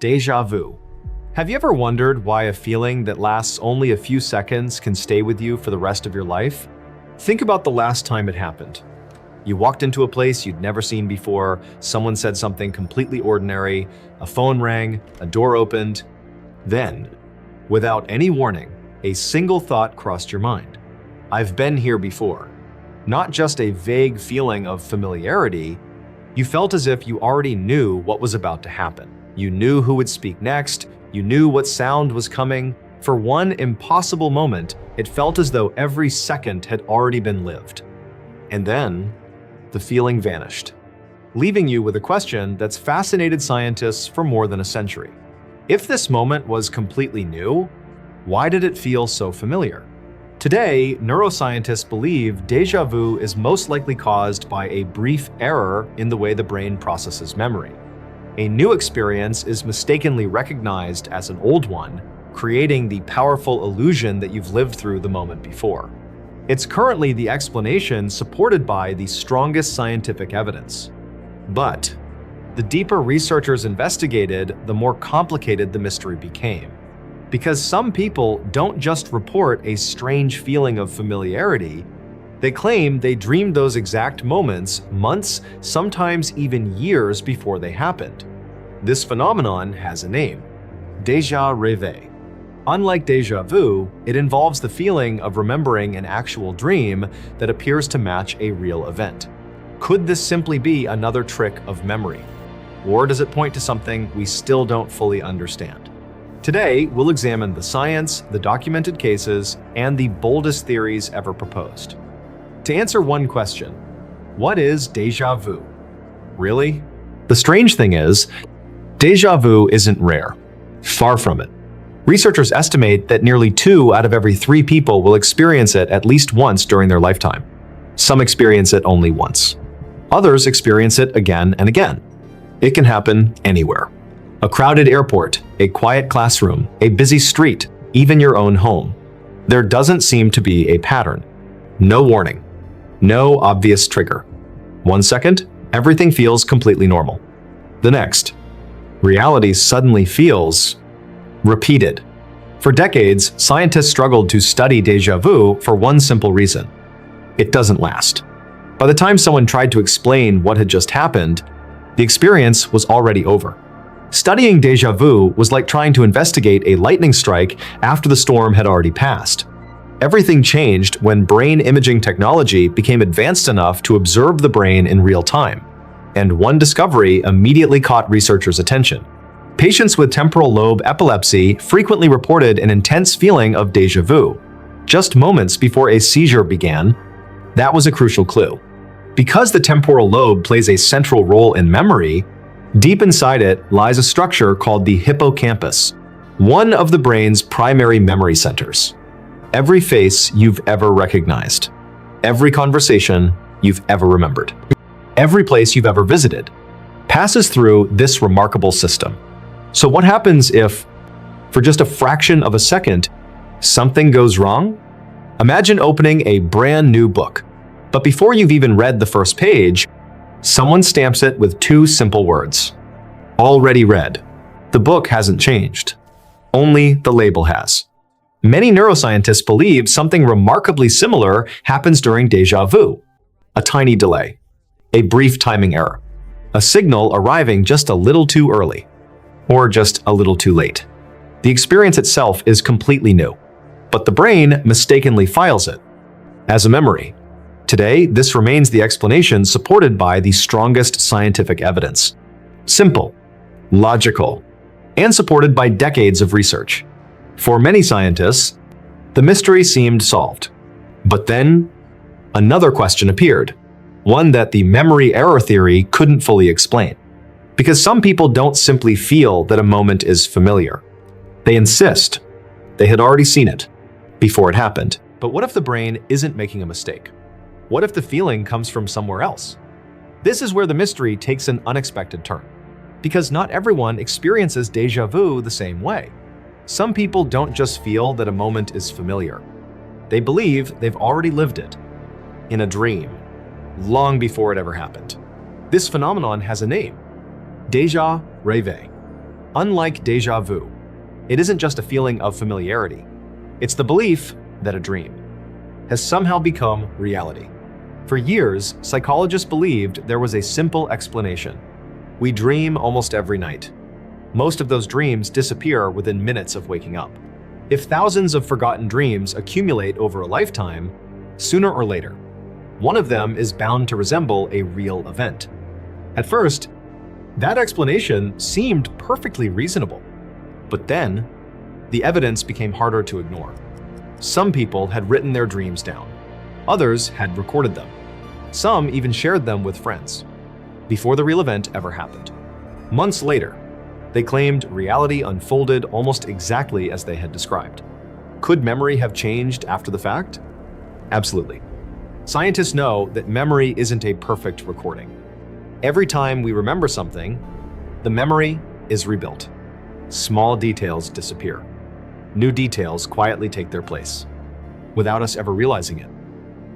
Déjà vu. Have you ever wondered why a feeling that lasts only a few seconds can stay with you for the rest of your life? Think about the last time it happened. You walked into a place you'd never seen before, someone said something completely ordinary, a phone rang, a door opened. Then, without any warning, a single thought crossed your mind. I've been here before. Not just a vague feeling of familiarity, you felt as if you already knew what was about to happen. You knew who would speak next, you knew what sound was coming. For one impossible moment, it felt as though every second had already been lived. And then, the feeling vanished, leaving you with a question that's fascinated scientists for more than a century. If this moment was completely new, why did it feel so familiar? Today, neuroscientists believe déjà vu is most likely caused by a brief error in the way the brain processes memory. A new experience is mistakenly recognized as an old one, creating the powerful illusion that you've lived through the moment before. It's currently the explanation supported by the strongest scientific evidence. But the deeper researchers investigated, the more complicated the mystery became. Because some people don't just report a strange feeling of familiarity, they claim they dreamed those exact moments months, sometimes even years before they happened. This phenomenon has a name: Déjà Rêvé. Unlike déjà vu, it involves the feeling of remembering an actual dream that appears to match a real event. Could this simply be another trick of memory? Or does it point to something we still don't fully understand? Today, we'll examine the science, the documented cases, and the boldest theories ever proposed. To answer one question, what is déjà vu? Really? The strange thing is, déjà vu isn't rare. Far from it. Researchers estimate that nearly 2 out of every 3 people will experience it at least once during their lifetime. Some experience it only once. Others experience it again and again. It can happen anywhere. A crowded airport, a quiet classroom, a busy street, even your own home. There doesn't seem to be a pattern. No warning. No obvious trigger. 1 second, everything feels completely normal. The next, reality suddenly feels repeated. For decades, scientists struggled to study déjà vu for one simple reason: it doesn't last. By the time someone tried to explain what had just happened, the experience was already over. Studying déjà vu was like trying to investigate a lightning strike after the storm had already passed. Everything changed when brain imaging technology became advanced enough to observe the brain in real time. And one discovery immediately caught researchers' attention. Patients with temporal lobe epilepsy frequently reported an intense feeling of déjà vu, just moments before a seizure began. That was a crucial clue. Because the temporal lobe plays a central role in memory, deep inside it lies a structure called the hippocampus, one of the brain's primary memory centers. Every face you've ever recognized, every conversation you've ever remembered, every place you've ever visited passes through this remarkable system. So what happens if, for just a fraction of a second, something goes wrong? Imagine opening a brand new book, but before you've even read the first page, someone stamps it with 2 simple words: already read. The book hasn't changed. Only the label has. Many neuroscientists believe something remarkably similar happens during déjà vu. A tiny delay. A brief timing error. A signal arriving just a little too early. Or just a little too late. The experience itself is completely new, but the brain mistakenly files it as a memory. Today, this remains the explanation supported by the strongest scientific evidence. Simple, logical, and supported by decades of research. For many scientists, the mystery seemed solved. But then, another question appeared, one that the memory error theory couldn't fully explain. Because some people don't simply feel that a moment is familiar. They insist they had already seen it before it happened. But what if the brain isn't making a mistake? What if the feeling comes from somewhere else? This is where the mystery takes an unexpected turn. Because not everyone experiences déjà vu the same way. Some people don't just feel that a moment is familiar. They believe they've already lived it in a dream, long before it ever happened. This phenomenon has a name: Déjà Rêvé. Unlike déjà vu, it isn't just a feeling of familiarity. It's the belief that a dream has somehow become reality. For years, psychologists believed there was a simple explanation. We dream almost every night. Most of those dreams disappear within minutes of waking up. If thousands of forgotten dreams accumulate over a lifetime, sooner or later, one of them is bound to resemble a real event. At first, that explanation seemed perfectly reasonable. But then, the evidence became harder to ignore. Some people had written their dreams down. Others had recorded them. Some even shared them with friends before the real event ever happened. Months later, they claimed reality unfolded almost exactly as they had described. Could memory have changed after the fact? Absolutely. Scientists know that memory isn't a perfect recording. Every time we remember something, the memory is rebuilt. Small details disappear. New details quietly take their place, without us ever realizing it.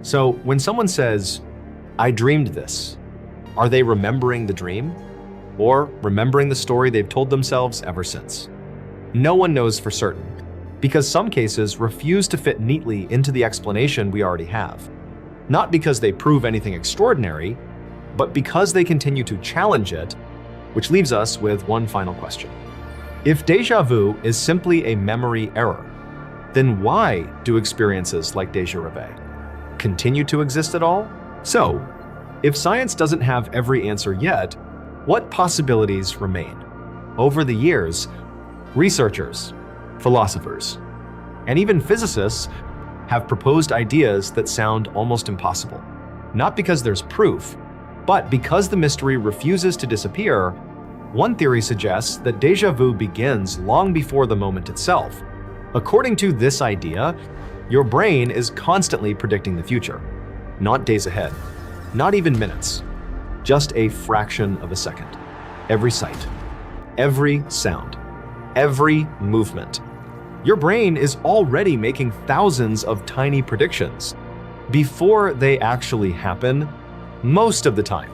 So when someone says, "I dreamed this," are they remembering the dream? Or remembering the story they've told themselves ever since? No one knows for certain, because some cases refuse to fit neatly into the explanation we already have. Not because they prove anything extraordinary, but because they continue to challenge it, which leaves us with one final question. If déjà vu is simply a memory error, then why do experiences like Déjà Rêvé continue to exist at all? So, if science doesn't have every answer yet, what possibilities remain? Over the years, researchers, philosophers, and even physicists have proposed ideas that sound almost impossible. Not because there's proof, but because the mystery refuses to disappear. One theory suggests that déjà vu begins long before the moment itself. According to this idea, your brain is constantly predicting the future, not days ahead, not even minutes, just a fraction of a second. Every sight, every sound, every movement. Your brain is already making thousands of tiny predictions before they actually happen. Most of the time,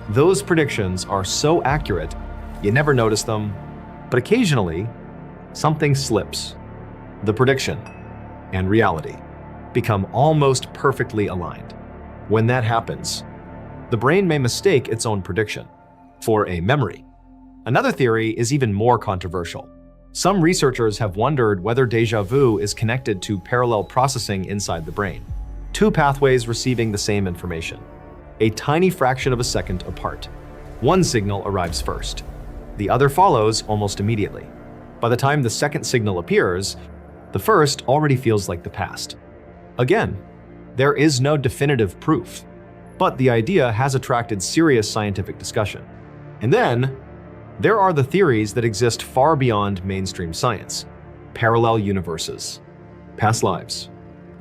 those predictions are so accurate you never notice them, but occasionally, something slips. The prediction and reality become almost perfectly aligned. When that happens, the brain may mistake its own prediction for a memory. Another theory is even more controversial. Some researchers have wondered whether déjà vu is connected to parallel processing inside the brain. Two pathways receiving the same information, a tiny fraction of a second apart. One signal arrives first. The other follows almost immediately. By the time the second signal appears, the first already feels like the past. Again, there is no definitive proof, but the idea has attracted serious scientific discussion. And then, there are the theories that exist far beyond mainstream science. Parallel universes, past lives,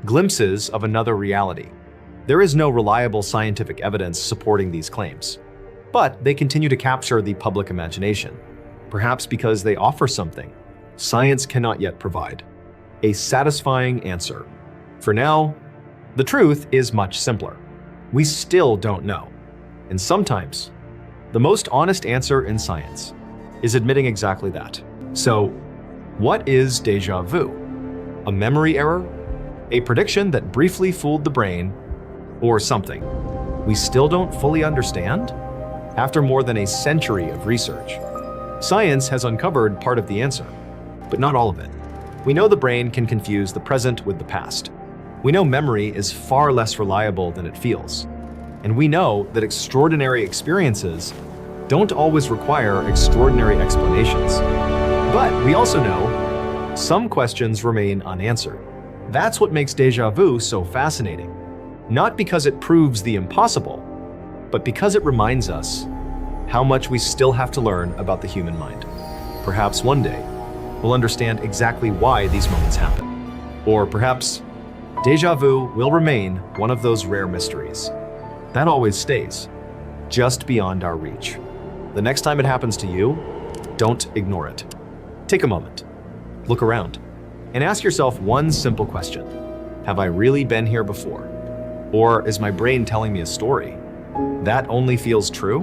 glimpses of another reality. There is no reliable scientific evidence supporting these claims, but they continue to capture the public imagination, perhaps because they offer something science cannot yet provide, a satisfying answer. For now, the truth is much simpler. We still don't know. And sometimes, the most honest answer in science is admitting exactly that. So, what is déjà vu? A memory error? A prediction that briefly fooled the brain? Or something we still don't fully understand? After more than a century of research, science has uncovered part of the answer, but not all of it. We know the brain can confuse the present with the past. We know memory is far less reliable than it feels. And we know that extraordinary experiences don't always require extraordinary explanations. But we also know some questions remain unanswered. That's what makes déjà vu so fascinating. Not because it proves the impossible, but because it reminds us how much we still have to learn about the human mind. Perhaps one day, we'll understand exactly why these moments happen. Or perhaps, déjà vu will remain one of those rare mysteries that always stays just beyond our reach. The next time it happens to you, don't ignore it. Take a moment, look around, and ask yourself one simple question. Have I really been here before? Or is my brain telling me a story that only feels true?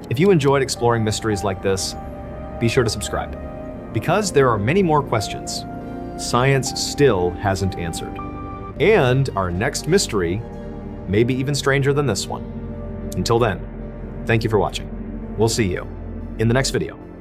If you enjoyed exploring mysteries like this, be sure to subscribe. Because there are many more questions science still hasn't answered. And our next mystery may be even stranger than this one. Until then, thank you for watching. We'll see you in the next video.